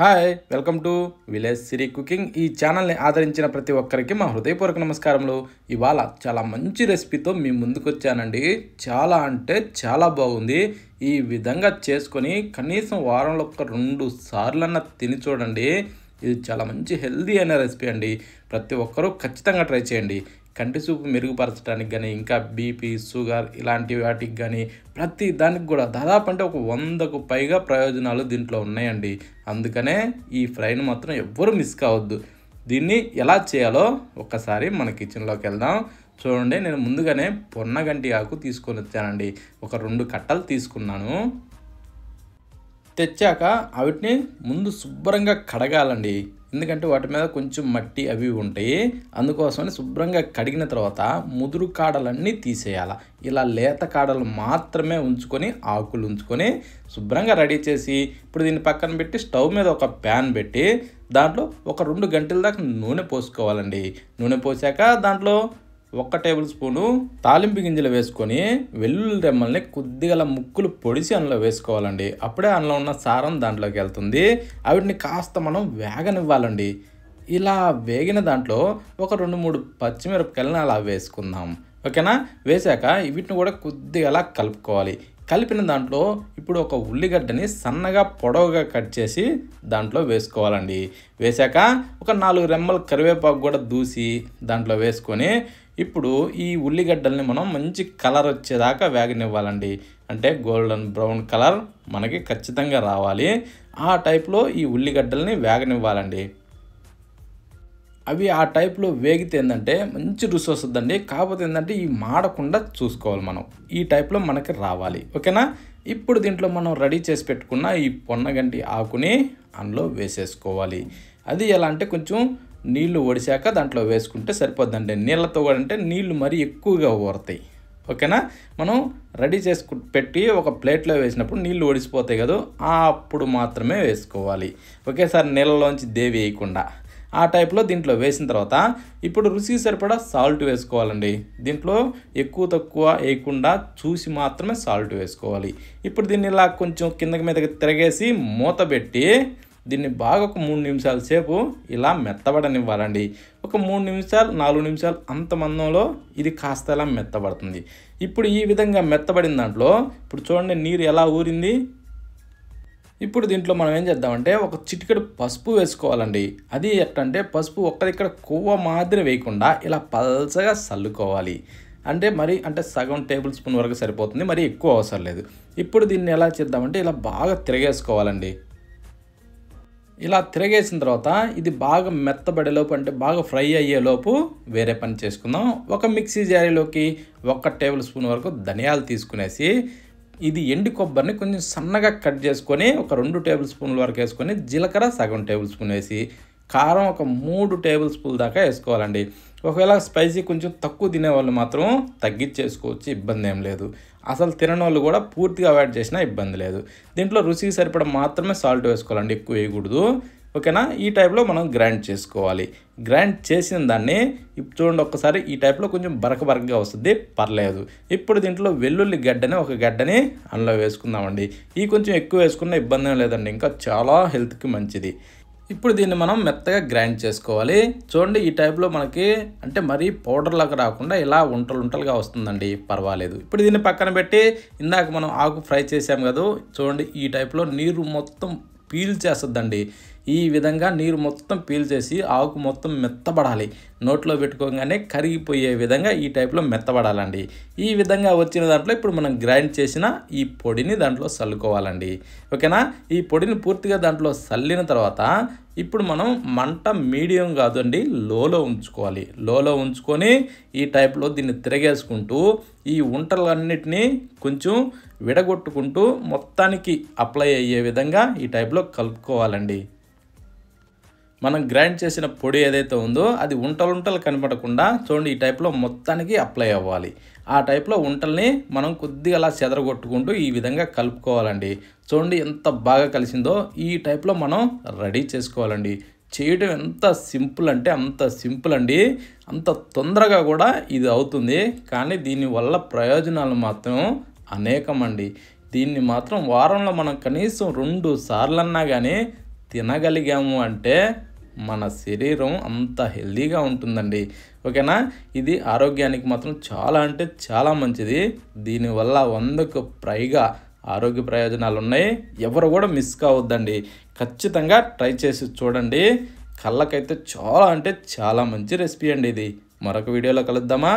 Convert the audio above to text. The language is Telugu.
Hi welcome to village Siri cooking. ఈ ఛానల్ని ఆదరించిన ప్రతి ఒక్కరికి మా హృదయపూర్వక నమస్కారములు. ఇవాళ చాలా మంచి రెసిపీతో మీ ముందుకు వచ్చానండి. చాలా అంటే చాలా బాగుంది. ఈ విధంగా చేసుకొని కనీసం వారంలో ఒక 2 సార్లన్నా తిని చూడండి. ఇది చాలా మంచి హెల్దీ అయిన రెసిపీ అండి. ప్రతి ఒక్కరూ ఖచ్చితంగా ట్రై చేయండి. కంటి చూపు మెరుగుపరచడానికి కానీ, ఇంకా బీపీ, షుగర్ ఇలాంటి వాటికి కానీ ప్రతి దానికి కూడా దాదాపు అంటే ఒక 100కు పైగా ప్రయోజనాలు దీంట్లో ఉన్నాయండి. అందుకనే ఈ ఫ్రైని మాత్రం ఎవ్వరూ మిస్ కావద్దు. దీన్ని ఎలా చేయాలో ఒక్కసారి మన కిచెన్లోకి వెళ్దాం. చూడండి, నేను ముందుగానే పొన్నగంటి ఆకు తీసుకొని వచ్చానండి. ఒక 2 కట్టలు తీసుకున్నాను. తెచ్చాక వాటిని ముందు శుభ్రంగా కడగాలండి. ఎందుకంటే వాటి మీద కొంచెం మట్టి అవి ఉంటాయి. అందుకోసమని శుభ్రంగా కడిగిన తర్వాత ముదురు కాడలన్నీ తీసేయాలి. ఇలా లేత కాడలు మాత్రమే ఉంచుకొని ఆకులు ఉంచుకొని శుభ్రంగా రెడీ చేసి ఇప్పుడు దీన్ని పక్కన పెట్టి స్టవ్ మీద ఒక ప్యాన్ పెట్టి దాంట్లో ఒక 2 గంటల దాకా నూనె పోసుకోవాలండి. నూనె పోసాక దాంట్లో 1 టేబుల్ స్పూను తాలింపు గింజలు వేసుకొని వెల్లుల్లి రెమ్మల్ని కొద్దిగా ముక్కులు పొడిచి అందులో వేసుకోవాలండి. అప్పుడే అందులో ఉన్న సారం దాంట్లోకి వెళ్తుంది. వాటిని కాస్త మనం వేగనివ్వాలండి. ఇలా వేగిన దాంట్లో ఒక 2-3 పచ్చిమిరపకాయలను అలా వేసుకుందాం. ఓకేనా? వేసాక వీటిని కూడా కొద్దిగా అలా కలుపుకోవాలి. కలిపిన దాంట్లో ఇప్పుడు ఒక ఉల్లిగడ్డని సన్నగా పొడవుగా కట్ చేసి దాంట్లో వేసుకోవాలండి. వేసాక ఒక 4 రెమ్మలు కరివేపాకు కూడా దూసి దాంట్లో వేసుకొని ఇప్పుడు ఈ ఉల్లిగడ్డల్ని మనం మంచి కలర్ వచ్చేదాకా వేగనివ్వాలండి. అంటే గోల్డెన్ బ్రౌన్ కలర్ మనకి ఖచ్చితంగా రావాలి. ఆ టైప్లో ఈ ఉల్లిగడ్డల్ని వేగనివ్వాలండి. అవి ఆ టైప్లో వేగితే ఏంటంటే మంచి రుచి వస్తుందండి. కాకపోతే ఏంటంటే ఈ మాడకుండా చూసుకోవాలి మనం. ఈ టైప్లో మనకి రావాలి. ఓకేనా? ఇప్పుడు దీంట్లో మనం రెడీ చేసి పెట్టుకున్న ఈ పొన్నగంటి ఆకుని అందులో వేసేసుకోవాలి. అది ఎలా అంటే కొంచెం నీళ్లు ఒడిశాక దాంట్లో వేసుకుంటే సరిపోద్దండి. నీళ్ళతో కూడా అంటే నీళ్లు మరీ ఎక్కువగా ఊరతాయి. ఓకేనా? మనం రెడీ చేసి పెట్టి ఒక ప్లేట్లో వేసినప్పుడు నీళ్లు ఒడిసిపోతాయి కదా, అప్పుడు మాత్రమే వేసుకోవాలి. ఒకేసారి నీళ్ళలోంచి దేవి వేయకుండా ఆ టైప్లో దీంట్లో వేసిన తర్వాత ఇప్పుడు రుచికి సరిపడా సాల్ట్ వేసుకోవాలండి. దీంట్లో ఎక్కువ తక్కువ వేయకుండా చూసి మాత్రమే సాల్ట్ వేసుకోవాలి. ఇప్పుడు దీన్ని ఇలా కొంచెం కిందకి మీదకి తిరగేసి మూత పెట్టి దీన్ని బాగా ఒక 3 నిమిషాల సేపు ఇలా మెత్తబడనివ్వాలండి. ఒక 3 నిమిషాలు 4 నిమిషాలు అంత మందంలో ఇది కాస్త ఇలా మెత్తబడుతుంది. ఇప్పుడు ఈ విధంగా మెత్తబడిన దాంట్లో ఇప్పుడు చూడండి నీరు ఎలా ఊరింది. ఇప్పుడు దీంట్లో మనం ఏం చేద్దామంటే ఒక చిటికెడు పసుపు వేసుకోవాలండి. అది ఎట్టంటే పసుపు ఒక్కదిక్కడ కొవ్వ మాదిరి వేయకుండా ఇలా పల్చగా చల్లుకోవాలి. అంటే సగం టేబుల్ స్పూన్ వరకు సరిపోతుంది, మరి ఎక్కువ అవసరం లేదు. ఇప్పుడు దీన్ని ఎలా చేద్దామంటే ఇలా బాగా తిరగేసుకోవాలండి. ఇలా తిరగేసిన తర్వాత ఇది బాగా మెత్తబడేలోపు అంటే బాగా ఫ్రై అయ్యేలోపు వేరే పని చేసుకుందాం. ఒక మిక్సీ జారీలోకి 1 టేబుల్ స్పూన్ వరకు ధనియాలు తీసుకునేసి ఇది ఎండు కొబ్బరిని కొంచెం సన్నగా కట్ చేసుకొని ఒక 2 టేబుల్ స్పూన్ల వరకు వేసుకొని జీలకర్ర సగం టేబుల్ స్పూన్ వేసి కారం ఒక 3 టేబుల్ స్పూన్ల దాకా వేసుకోవాలండి. ఒకవేళ స్పైసీ కొంచెం తక్కువ తినేవాళ్ళు మాత్రం తగ్గించేసుకోవచ్చు, ఇబ్బంది ఏం లేదు. అసలు తినని వాళ్ళు కూడా పూర్తిగా అవాయిడ్ చేసినా ఇబ్బంది లేదు. దీంట్లో రుచికి సరిపడ మాత్రమే సాల్ట్ వేసుకోవాలండి, ఎక్కువ వేయకూడదు. ఓకేనా? ఈ టైప్లో మనం గ్రైండ్ చేసుకోవాలి. గ్రైండ్ చేసిన దాన్ని ఇప్పుడు చూడండి ఒక్కసారి ఈ టైప్లో కొంచెం బరకగా వస్తుంది, పర్లేదు. ఇప్పుడు దీంట్లో వెల్లుల్లి గడ్డని ఒక గడ్డని అందులో వేసుకుందామండి. ఈ కొంచెం ఎక్కువ వేసుకున్న ఇబ్బంది లేదండి, ఇంకా చాలా హెల్త్కి మంచిది. ఇప్పుడు దీన్ని మనం మెత్తగా గ్రైండ్ చేసుకోవాలి. చూడండి ఈ టైప్లో మనకి అంటే మరీ పౌడర్ లాగా రాకుండా ఇలా ఉంటలుగా వస్తుందండి, పర్వాలేదు. ఇప్పుడు దీన్ని పక్కన పెట్టి ఇందాక మనం ఆకు ఫ్రై చేసాం కదా, చూడండి ఈ టైప్లో నీరు మొత్తం పీల్చేస్తుందండి. ఈ విధంగా నీరు మొత్తం పీల్చేసి ఆకు మొత్తం మెత్తబడాలి. నోట్లో పెట్టుకోగానే కరిగిపోయే విధంగా ఈ టైప్లో మెత్తబడాలండి. ఈ విధంగా వచ్చిన దాంట్లో ఇప్పుడు మనం గ్రైండ్ చేసిన ఈ పొడిని దాంట్లో చల్లుకోవాలండి. ఓకేనా? ఈ పొడిని పూర్తిగా దాంట్లో చల్లిన తర్వాత ఇప్పుడు మనం మంట మీడియం కాదండి, లోలో ఉంచుకోవాలి. లోలో ఉంచుకొని ఈ టైప్లో దీన్ని తిరగేసుకుంటూ ఈ ఉంటలన్నిటినీ కొంచెం విడగొట్టుకుంటూ మొత్తానికి అప్లై అయ్యే విధంగా ఈ టైప్లో కలుపుకోవాలండి. మనం గ్రైండ్ చేసిన పొడి ఏదైతే ఉందో అది ఉంటలు కనపడకుండా చూడండి ఈ టైప్లో మొత్తానికి అప్లై అవ్వాలి. ఆ టైప్లో ఉంటల్ని మనం కొద్దిగా అలా చెదరగొట్టుకుంటూ ఈ విధంగా కలుపుకోవాలండి. చూడండి ఎంత బాగా కలిసిందో. ఈ టైప్లో మనం రెడీ చేసుకోవాలండి. చేయడం ఎంత సింపుల్ అంటే అంత సింపుల్ అండి. అంత తొందరగా కూడా ఇది అవుతుంది. కానీ దీనివల్ల ప్రయోజనాలు మాత్రం అనేకం అండి. దీన్ని మాత్రం వారంలో మనం కనీసం 2 సార్లన్నా కానీ తినగలిగాము అంటే మన శరీరం అంత హెల్తీగా ఉంటుందండి. ఓకేనా? ఇది ఆరోగ్యానికి మాత్రం చాలా అంటే చాలా మంచిది. దీనివల్ల 100కు పైగా ఆరోగ్య ప్రయోజనాలు ఉన్నాయి. ఎవరు కూడా మిస్ కావద్దండి. ఖచ్చితంగా ట్రై చేసి చూడండి. కళ్ళకైతే చాలా అంటే చాలా మంచి రెసిపీ అండి ఇది. మరొక వీడియోలో కలుద్దామా?